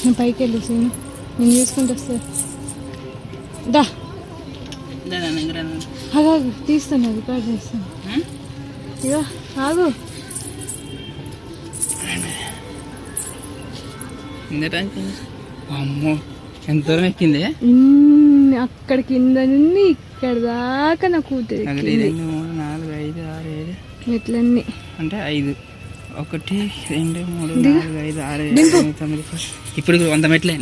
నేను పైకి వెళ్ళేసి నేను చూసుకుంటూ వస్తా. దా ఆగు, తీస్తాను, రికార్డ్ చేస్తాను. ఇక ఆగు. అమ్మో ఎంత దూరం ఎక్కింది. అక్కడ కింద నుండి ఇక్కడ దాకా నా కూతురు 2 3 4 5 6 7 ఎట్లన్నీ అంటే 5 1 2 3 4 5 6 7 8 9 ఇప్పుడు 100 మెట్లే.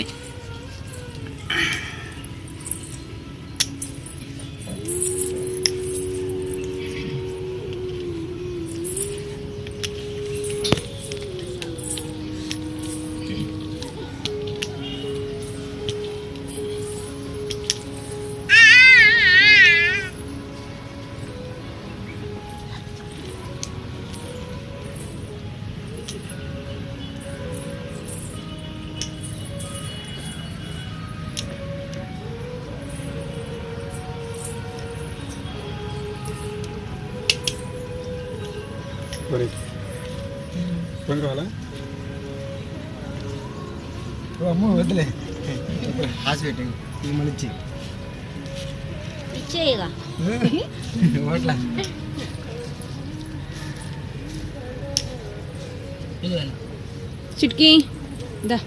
కావాలా అమ్మ వద్దులే హాస్పిటల్ మళ్ళీ ఇచ్చేయగా ఓట్లా చిట్కీ దా.